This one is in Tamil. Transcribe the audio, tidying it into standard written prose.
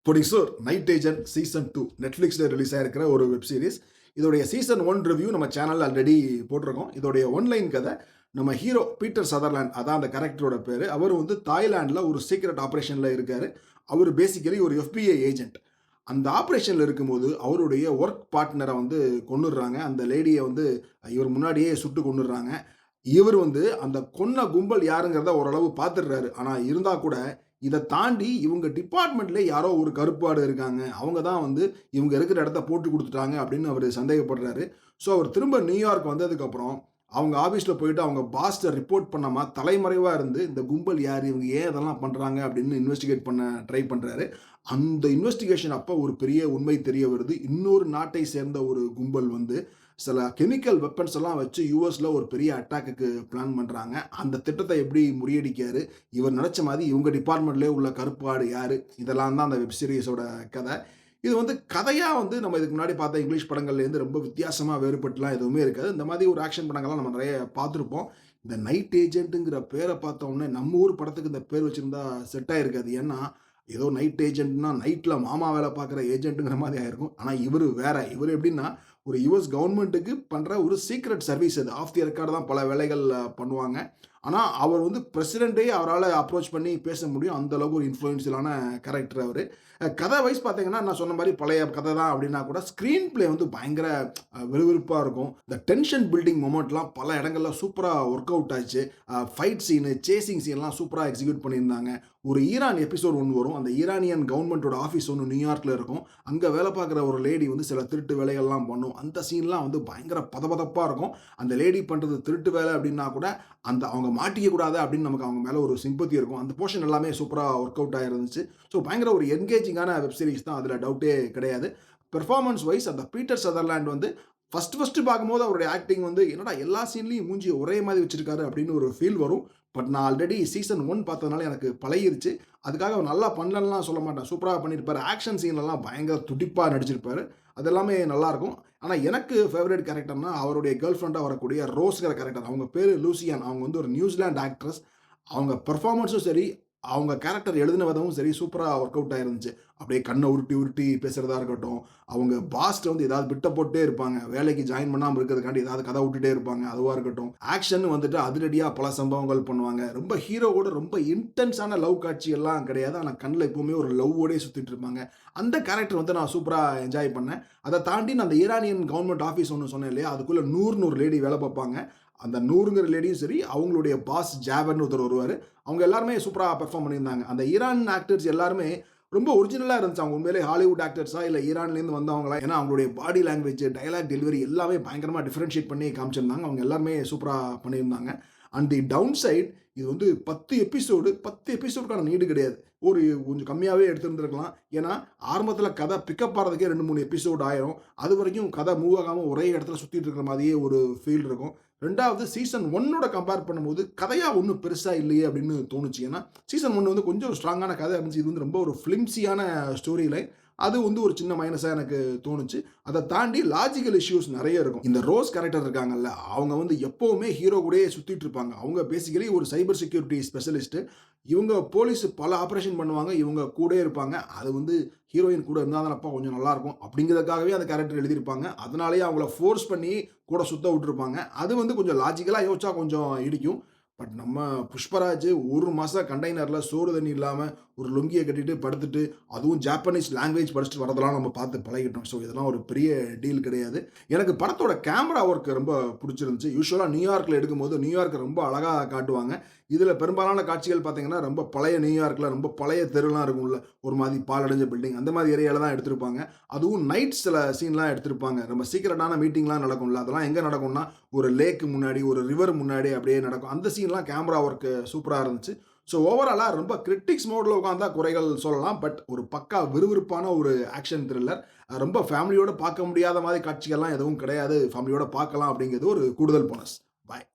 கொடிசூர் நைட் ஏஜென்ட் சீசன் 2 நெட்ஃப்ளிக்ஸில் ரிலீஸ் ஆயிருக்கிற ஒரு வெப் சீரிஸ். இதோடைய சீசன் 1 ரிவ்யூ நம்ம சேனல் ஆல்ரெடி போட்டிருக்கோம். இதோடைய ஒன்லைன் கதை நம்ம ஹீரோ பீட்டர் சதர்லேண்ட், அதான் அந்த கேரக்டரோட பேர். அவர் வந்து தாய்லாண்டில் ஒரு சீக்ரெட் ஆப்ரேஷனில் இருக்கார். அவர் பேசிக்கலி ஒரு FBI ஏஜென்ட். அந்த ஆப்ரேஷனில் இருக்கும்போது அவருடைய ஒர்க் பார்ட்னரை வந்து கொன்னுடுறாங்க. அந்த லேடியை வந்து இவர் முன்னாடியே சுட்டு கொன்னுடுறாங்க. இவர் வந்து அந்த கொன்ன கும்பல் யாருங்கிறத ஓரளவு பார்த்துடுறாரு. ஆனால் இருந்தால் கூட இதை தாண்டி இவங்க டிபார்ட்மெண்ட்ல யாரோ ஒரு கருப்பாடு இருக்காங்க, அவங்க தான் வந்து இவங்க இருக்கிற இடத்த போட்டு கொடுத்துட்டாங்க அப்படின்னு அவர் சந்தேகப்படுறாரு. ஸோ அவர் திரும்ப நியூயார்க் வந்ததுக்கப்புறம் அவங்க ஆஃபீஸில் போயிட்டு அவங்க பாஸ்ட்டை ரிப்போர்ட் பண்ணாமல் தலைமறைவாக இருந்து இந்த கும்பல் யார், இவங்க ஏன் இதெல்லாம் பண்ணுறாங்க அப்படின்னு இன்வெஸ்டிகேட் பண்ண ட்ரை பண்ணுறாரு. அந்த இன்வெஸ்டிகேஷன் அப்போ ஒரு பெரிய உண்மை தெரிய வருது. இன்னொரு நாட்டை சேர்ந்த ஒரு கும்பல் வந்து சில கெமிக்கல் வெப்பன்ஸ் எல்லாம் வச்சு யூஎஸ்ல ஒரு பெரிய அட்டாக்குக்கு பிளான் பண்ணுறாங்க. அந்த திட்டத்தை எப்படி முறியடிக்காரு, இவர் நினச்ச மாதிரி இவங்க டிபார்ட்மெண்ட்லேயே உள்ள கருப்பாடு யார், இதெல்லாம் தான் அந்த வெப் சீரிஸோட கதை. இது வந்து கதையாக வந்து நம்ம இதுக்கு முன்னாடி பார்த்த இங்கிலீஷ் படங்கள்லேருந்து ரொம்ப வித்தியாசமாக வேறுபட்டுலாம் எதுவுமே இருக்காது. இந்த மாதிரி ஒரு ஆக்ஷன் படங்கள்லாம் நம்ம நிறைய பார்த்துருப்போம். இந்த நைட் ஏஜென்ட்டுங்கிற பேரை பார்த்த உடனே நம்ம ஊர் படத்துக்கு இந்த பேர் வச்சுருந்தா செட் ஆகிருக்காது. ஏன்னா ஏதோ நைட் ஏஜென்ட்னா நைட்டில் மாமா வேலை பார்க்குற ஏஜென்ட்டுங்கிற மாதிரி ஆயிருக்கும். ஆனால் இவர் வேற. இவர் எப்படின்னா ஒரு யுஎஸ் கவர்மெண்ட்டுக்கு பண்ணுற ஒரு சீக்ரெட் சர்வீஸ். அது ஆஃப் தி ரெக்கார்டு தான் பல வேலைகள் பண்ணுவாங்க. ஆனால் அவர் வந்து பிரசிடெண்ட்டே அவரால் அப்ரோச் பண்ணி பேச முடியும். அந்த அளவுக்கு ஒரு இன்ஃப்ளூயன்ஷியலான கேரக்டர் அவர். கதை வைஸ் பார்த்தீங்கன்னா நான் சொன்ன மாதிரி பழைய கதை தான் அப்படின்னா கூட ஸ்க்ரீன் பிளே வந்து பயங்கர விறுவிறுப்பாக இருக்கும். இந்த டென்ஷன் பில்டிங் மொமெண்ட்லாம் பல இடங்கள்ல சூப்பராக ஒர்க் அவுட் ஆச்சு. ஃபைட் சீனு, சேசிங் சீன்லாம் சூப்பராக எக்ஸிக்யூட் பண்ணியிருந்தாங்க. ஒரு ஈரான் எபிசோட் ஒன்று வரும். அந்த ஈரானியன் கவர்மெண்ட்டோட ஆஃபீஸ் ஒன்று நியூயார்க்கில் இருக்கும். அங்கே வேலை பார்க்குற ஒரு லேடி வந்து சில திருட்டு வேலைகள்லாம் பண்ணும். அந்த சீன்லாம் வந்து பயங்கர பதபதப்பாக இருக்கும். அந்த லேடி பண்ணுறது திருட்டு வேலை அப்படின்னா கூட அந்த அவங்க மாட்டிக்க கூடாது அப்படின்னு நமக்கு அவங்க மேலே ஒரு சிம்பத்தி இருக்கும். அந்த போர்ஷன் எல்லாமே சூப்பராக ஒர்க் அவுட் ஆகிருந்துச்சு. ஸோ பயங்கர ஒரு என்கேஜிங்கான வெப் சீரிஸ் தான், அதில் டவுட்டே கிடையாது. பெர்ஃபார்மன்ஸ் வைஸ் அந்த பீட்டர் சதர்லேண்ட் வந்து ஃபஸ்ட்டு பார்க்கும்போது அவருடைய ஆக்டிங் வந்து என்னடா எல்லா சீன்லேயும் மூஞ்சி ஒரே மாதிரி வச்சிருக்காரு அப்படின்னு ஒரு ஃபீல் வரும். பட் நான் ஆல்ரெடி சீசன் 1 பார்த்ததுனால எனக்கு பழகிருச்சு. அதுக்காக அவர் நல்லா பண்ணலன்னுலாம் சொல்ல மாட்டேன். சூப்பராக பண்ணியிருப்பாரு. ஆக்ஷன் சீன்லலாம் பயங்கர துடிப்பாக நடிச்சிருப்பாரு. அது எல்லாமே நல்லாயிருக்கும். ஆனால் எனக்கு ஃபேவரட் கேரக்டர்னா அவருடைய கேர்ள் ஃப்ரெண்டாக வரக்கூடிய ரோஸ்ங்கிற கேரக்டர். அவங்க பேர் லூசியான். அவங்க வந்து ஒரு நியூசிலாந்து ஆக்ட்ரஸ். அவங்க பெர்ஃபார்மன்ஸும் சரி, அவங்க கேரக்டர் எழுதின விதமும் சரி சூப்பராக ஒர்க் அவுட் ஆயிருந்துச்சு. அப்படியே கண்ணை உருட்டி உருட்டி பேசுகிறதா இருக்கட்டும், அவங்க பாஸ்ட்டை வந்து ஏதாவது பிட்ட போட்டே இருப்பாங்க. வேலைக்கு ஜாயின் பண்ணாமல் இருக்கிறதுக்காண்டி ஏதாவது கதை விட்டுட்டே இருப்பாங்க. அதுவாக இருக்கட்டும், ஆக்ஷன் வந்துட்டு அதிரடியாக பல சம்பவங்கள் பண்ணுவாங்க. ரொம்ப ஹீரோவோட ரொம்ப இன்டென்ஸான லவ் காட்சி எல்லாம் கிடையாது. ஆனால் கண்ணில் எப்பவுமே ஒரு லவ்வோடே சுற்றிட்டு இருப்பாங்க. அந்த கேரக்டர் வந்து நான் சூப்பராக என்ஜாய் பண்ணேன். அதை தாண்டி நான் அந்த ஈரானியன் கவர்மெண்ட் ஆஃபீஸ் ஒன்று சொன்னேன் இல்லையா, அதுக்குள்ளே 100 லேடி வேலை பார்ப்பாங்க. அந்த 100ங்கிற லேடியும் சரி, அவங்களுடைய பாஸ் ஜாவர்னு ஒருத்தர் வருவார். அவங்க எல்லாருமே சூப்பராக பெர்ஃபார்ம் பண்ணியிருந்தாங்க. அந்த ஈரான் ஆக்டர்ஸ் எல்லாருமே ரொம்ப ஒரிஜினலாக இருந்துச்சு. அவங்க உண்மையிலே ஹாலிவுட் ஆக்டர்ஸா இல்லை ஈரான்லேருந்து வந்தவங்களா? ஏன்னா அவங்களுடைய பாடி லாங்குவேஜ், டயலாக் டெலிவரி எல்லாமே பயங்கரமாக டிஃப்ரென்ஷியேட் பண்ணி காமிச்சிருந்தாங்க. அவங்க எல்லாருமே சூப்பராக பண்ணியிருந்தாங்க. அண்ட் தி டவுன் சைட், இது வந்து 10 எபிசோடுக்கான நீடு கிடையாது. ஒரு கொஞ்சம் கம்மியாகவே எடுத்துருந்துருக்கலாம். ஏன்னா ஆரம்பத்தில் கதை பிக்கப் ஆகிறதுக்கே 2-3 எபிசோடு ஆயிரும். அது வரைக்கும் கதை மூவ் ஆகாமல் ஒரே இடத்துல சுற்றிட்டு இருக்கிற மாதிரியே ஒரு ஃபீல் இருக்கும். ரெண்டாவது சீசன் 1ஓட கம்பேர் பண்ணும்போது கதையாக ஒன்றும் பெருசாக இல்லையே அப்படின்னு தோணுச்சு. ஏன்னா சீசன் 1 வந்து கொஞ்சம் ஒரு ஸ்ட்ராங்கான கதை இருந்துச்சு. இது வந்து ரொம்ப ஒரு ஃபிலிம்ஸியான ஸ்டோரி லைன். அது வந்து ஒரு சின்ன மைனஸாக எனக்கு தோணுச்சு. அதை தாண்டி லாஜிக்கல் இஷ்யூஸ் நிறைய இருக்கும். இந்த ரோஸ் கேரக்டர் இருக்காங்கல்ல, அவங்க வந்து எப்போவுமே ஹீரோ கூடயே சுற்றிட்டு இருப்பாங்க. அவங்க பேசிக்கலி ஒரு சைபர் செக்யூரிட்டி ஸ்பெஷலிஸ்ட்டு. இவங்க போலீஸ் பல ஆப்ரேஷன் பண்ணுவாங்க. இவங்க கூடயே இருப்பாங்க. அது வந்து ஹீரோயின் கூட இருந்தால் தானப்பா கொஞ்சம் நல்லாயிருக்கும் அப்படிங்கிறதுக்காகவே அந்த கேரக்டர் எழுதியிருப்பாங்க. அதனாலேயே அவங்கள ஃபோர்ஸ் பண்ணி கூட சுத்த விட்டுருப்பாங்க. அது வந்து கொஞ்சம் லாஜிக்கலாக யோசிச்சா கொஞ்சம் இடிக்கும். பட் நம்ம புஷ்பராஜ் 1 மாதம் கண்டெய்னரில் சோறு தண்ணி இல்லாமல் ஒரு லுங்கியை கட்டிட்டு படுத்துட்டு, அதுவும் ஜாப்பனீஸ் லாங்குவேஜ் படிச்சுட்டு வரதெல்லாம் நம்ம பார்த்து பழகிட்டோம். ஸோ இதெல்லாம் ஒரு பெரிய டீல் கிடையாது. எனக்கு படத்தோட கேமரா ஒர்க் ரொம்ப பிடிச்சிருந்துச்சு. யூசுவலாக நியூயார்க்கில் எடுக்கும்போது நியூயார்க்கை ரொம்ப அழகாக காட்டுவாங்க. இதில் பெரும்பாலான காட்சிகள் பார்த்தீங்கன்னா ரொம்ப பழைய நியூயார்க்கில் ரொம்ப பழைய தெருலாம் இருக்கும்ல, ஒரு மாதிரி பாலடைஞ்ச பில்டிங் அந்த மாதிரி ஏரியாவில் தான் எடுத்திருப்பாங்க. அதுவும் நைட் சில சீன்லாம் எடுத்திருப்பாங்க. ரொம்ப சீக்கிரட்டான மீட்டிங்லாம் நடக்கும்ல, அதெல்லாம் எங்கே நடக்கும்னா ஒரு லேக்கு முன்னாடி, ஒரு ரிவர் முன்னாடி அப்படியே நடக்கும். அந்த சீன்லாம் கேமரா ஒர்க்கு சூப்பராக இருந்துச்சு. ஸோ ஓவராலாக ரொம்ப கிரிட்டிக்ஸ் மோடில் உட்காந்தா குறைகள் சொல்லலாம். பட் ஒரு பக்கா விறுவிறுப்பான ஒரு ஆக்ஷன் த்ரில்லர். ரொம்ப ஃபேமிலியோட பார்க்க முடியாத மாதிரி காட்சிகள்லாம் எதுவும் கிடையாது. ஃபேமிலியோட பார்க்கலாம் அப்படிங்கிறது ஒரு கூடுதல் போனஸ். பாய்.